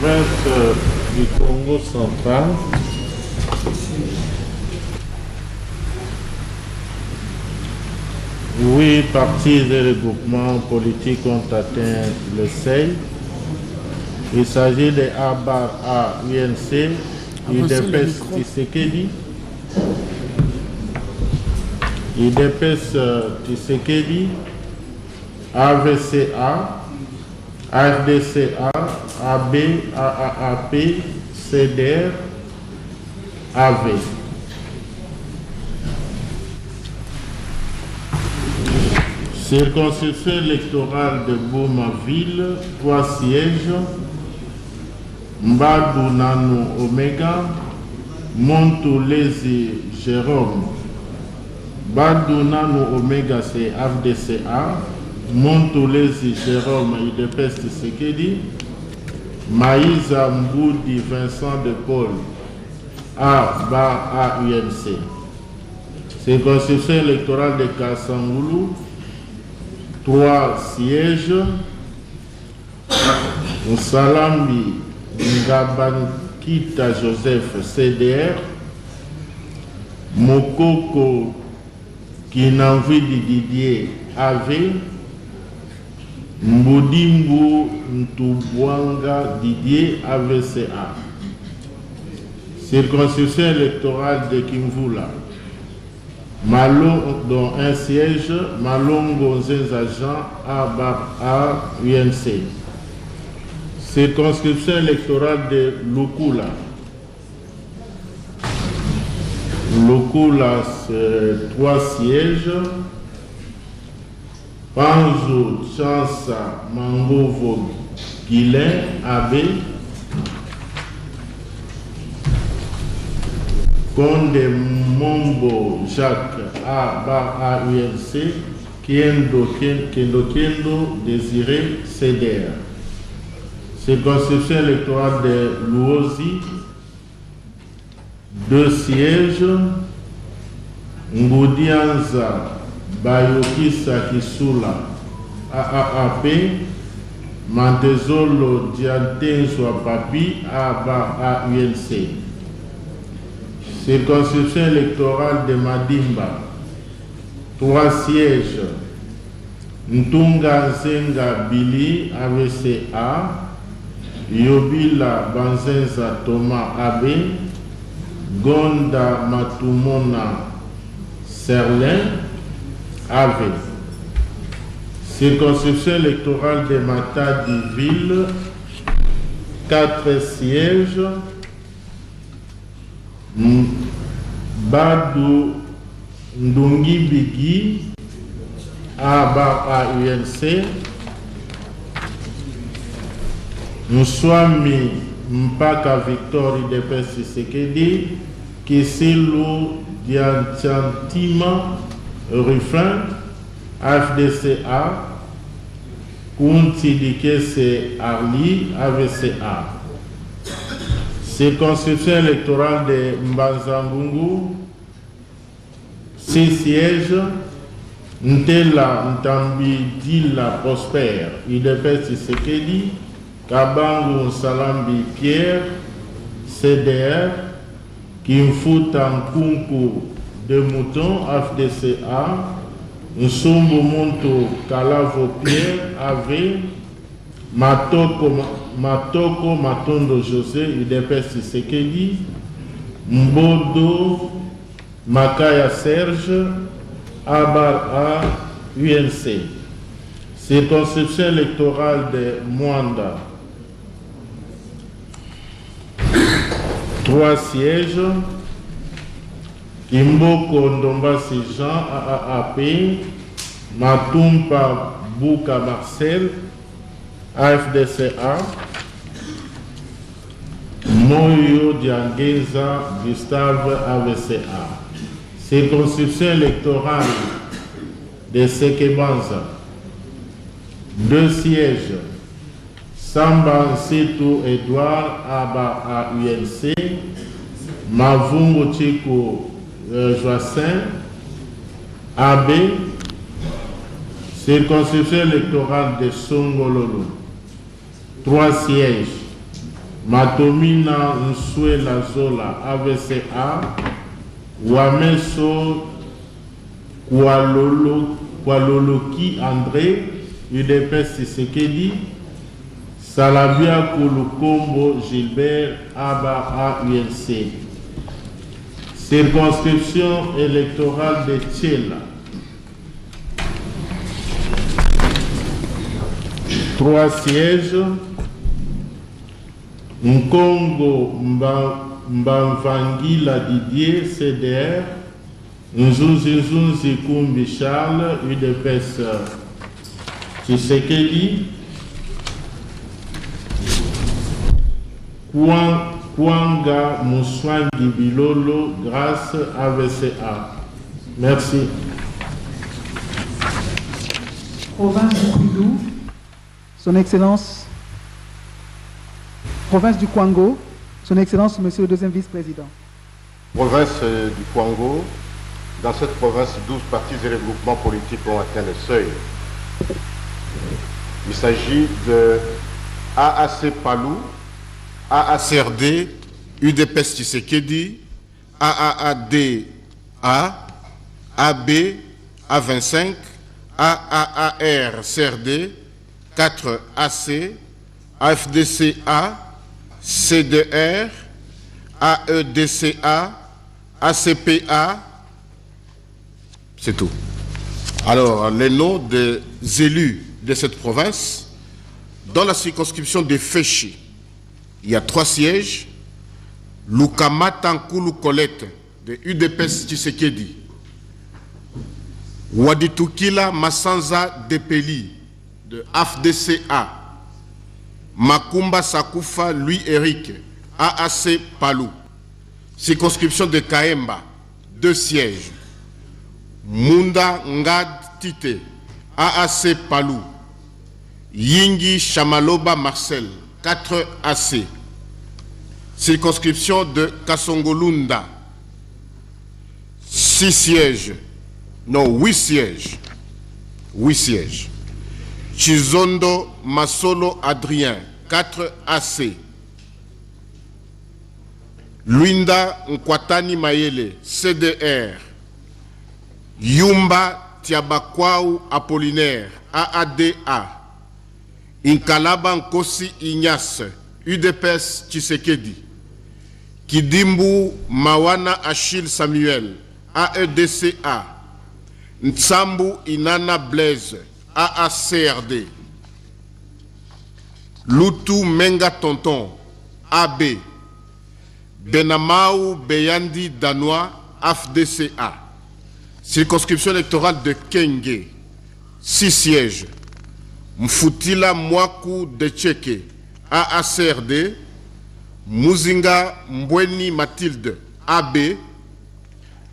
province du Congo central, huit partis et regroupements politiques ont atteint le seuil. Il s'agit de ABAR, UNC, UDPS Tshisekedi, UDPS Tshisekedi, AVCA, AFDCA, AB, AAP, CDR, AV. Circonscription électorale de Boumaville, 3 sièges, Mbadou Nanou Omega, Montolesi Jérôme. Mbadou Nanou Omega c'est AFDCA, Montolesi Jérôme UDPS Tshisekedi, Maïza Mboudi Vincent de Paul AUNC. Circonscription électorale de Kassangoulou, 3 sièges, Salambi Ngabankita Joseph CDR, Mokoko Kinanvidi Didier AV, Mbudimbu Ntubwanga Didier AVCA. Circonscription électorale de Kimvula, Malon, dont un siège, Malongo Nzenzajan A UNC. Circonscription électorale de Lukula. Lukula, c'est 3 sièges. Panzo Chansa Mangovo Guilain AB. Conde Mombo Jacques AUNC. Kendo Désiré CDR. Circonscription électorale de Luozi, 2 sièges, Ngoudianza Bayokisa Kisula AAP, Mantezolo Diantenzwa Papi AUNC. Circonscription électorale de Madimba, 3 sièges, Ntunga Nzenga Billy AVCA, Yobila Banzenza Thomas Abe, Gonda Matumona Serlin AV. Circonscription électorale de Matadi-Ville, 4 sièges, Badou Ndungi Bigi AUNC, Mswami Mpaka Victor UDPS Tshisekedi, Kisilu Dianchantima Rufin AFDCA, Kunti Dikese Arli AVCA. Circonscription électorale de Mbanzangungu, 6 sièges, Ntela Ntambi Dila Prosper UDPS Tshisekedi, Kabangu Salambi Pierre CDR, Kimfuta Nkunku de Mouton AFDCA, Nsombo Monto Kalavo Pierre AV, Matoko Matondo José UDPS Tshisekedi, Mbodo Makaya Serge ABAR UNC. Circonscription électorale de Mwanda, 3 sièges, Kimboko Ndombasi Jean AAP, Matumpa Bouka Marcel AFDCA, Moyo Diangeza Gustave AVCA. Circonscription électorale de Sekebanza, 2 sièges, Samba Nsetou Edouard AUNC, Mavungo Tchiko Joassin AB. Circonscription électorale de Songololo, 3 sièges, Matomina Nsuela Zola AVCA, Wameso Kualoloki André, UDPS Tshisekedi, Salabia Kulukombo Gilbert Abara UNC. Circonscription électorale de Tchela. 3 sièges. Nkongo Mbamvangila Didier, CDR. Nzunzi Kumbi Charles, UDPS Tshisekedi. Kwanga Mouswangi Bilolo, grâce AVCA. Merci. Province du Kwilu, Son Excellence. Province du Kwango, Son Excellence, Monsieur le deuxième vice-président. Province du Kwango. Dans cette province, 12 partis et regroupements politiques ont atteint le seuil. Il s'agit de AAC Palou, AACRD, UDPS Tshisekedi, AAADA, AB, A25, AAAR CRD, 4AC, AFDCA, CDR, AEDCA, ACPA, c'est tout. Alors, les noms des élus de cette province, dans la circonscription de Féchi, il y a 3 sièges. Lukamata Nkulu Colette de UDPS Tshisekedi. Waditukila Massanza Depeli de AFDCA. Makumba Sakufa Louis Eric, AAC Palou. Circonscription de Kaemba, 2 sièges. Munda Ngad Tite, AAC Palou. Yingi Chamaloba Marcel, 4 AC. Circonscription de Kasongolunda, 6 sièges. Non, 8 sièges. 8 sièges. Chizondo Masolo Adrien, 4 AC. Luinda Nkwatani Mayele, CDR. Yumba Tiabakwau Apollinaire, AADA. Inkalaba Nkosi Ignace, UDPS Tshisekedi. Kidimbu Mawana Achille Samuel, AEDCA. Ntsambu Inana Blaise, AACRD. Lutu Menga Tonton, AB. Benamaou Beyandi Danois, AFDCA. Circonscription électorale de Kenge, 6 sièges. Mfutila Mwaku de Tcheke, AACRD. Muzinga Mbweni Mathilde, AB.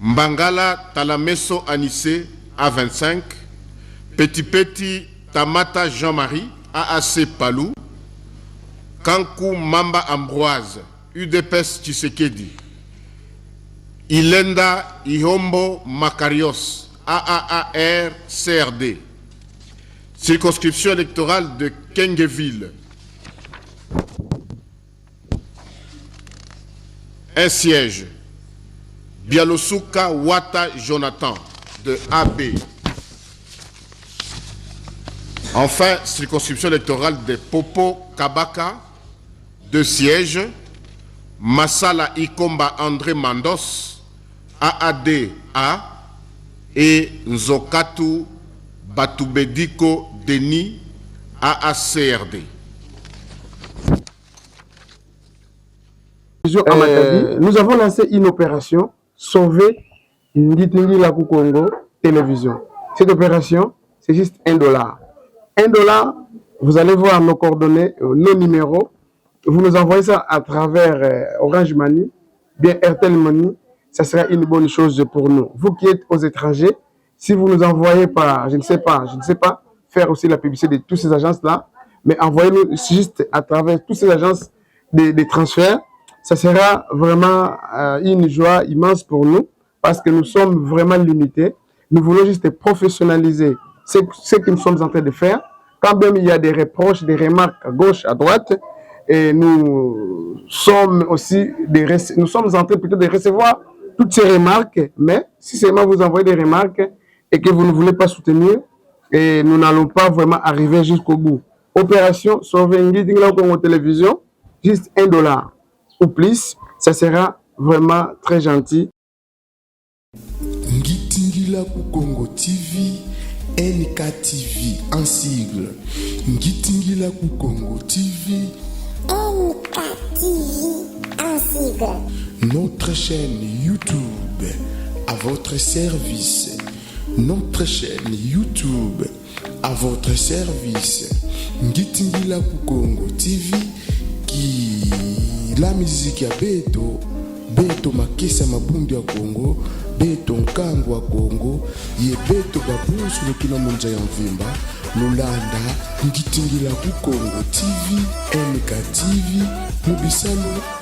Mbangala Talameso Anissé, A25. Petit Petit Tamata Jean-Marie, AAC Palou. Kankou Mamba Ambroise, UDPS Tshisekedi. Ilenda Ihombo Makarios, AAAR CRD. Circonscription électorale de Kengeville. 1 siège. Bialosuka Wata Jonathan, de AB. Enfin, circonscription électorale de Popo Kabaka, 2 sièges. Masala Ikomba André Mandos, AADA, et Nzokatu Batubediko Denis, AACRD. Nous avons lancé une opération Sauver Nditindi Laku Congo Télévision. Cette opération, c'est juste $1. $1, vous allez voir nos coordonnées, nos numéros. Vous nous envoyez ça à travers Orange Money, bien Airtel Money. Ça sera une bonne chose pour nous. Vous qui êtes aux étrangers, si vous nous envoyez par, je ne sais pas, faire aussi la publicité de toutes ces agences-là, mais envoyez-nous juste à travers toutes ces agences des transferts. Ça sera vraiment une joie immense pour nous parce que nous sommes vraiment limités. Nous voulons juste professionnaliser ce que nous sommes en train de faire. Quand même il y a des reproches, des remarques à gauche, à droite, et nous sommes aussi nous sommes en train plutôt de recevoir toutes ces remarques, mais si seulement vous envoyez des remarques et que vous ne voulez pas soutenir, et nous n'allons pas vraiment arriver jusqu'au bout. Opération Sauver Ngitingila Congo Télévision, juste $1 ou plus, ça sera vraiment très gentil. Ngitingila Congo TV, NKTV en sigle. Ngitingila Congo TV, NKTV en sigle. Notre chaîne YouTube à votre service. Notre chaîne YouTube à votre service. Ngitingila Congo TV qui la musique ya Beto Makesa Mabundu ya Congo, Beto Nkango ya Congo, ye Beto Babusu Lukina Munja ya Mvimba, Nulanda, Ngitingila Congo TV, NKTV, Mubisalo,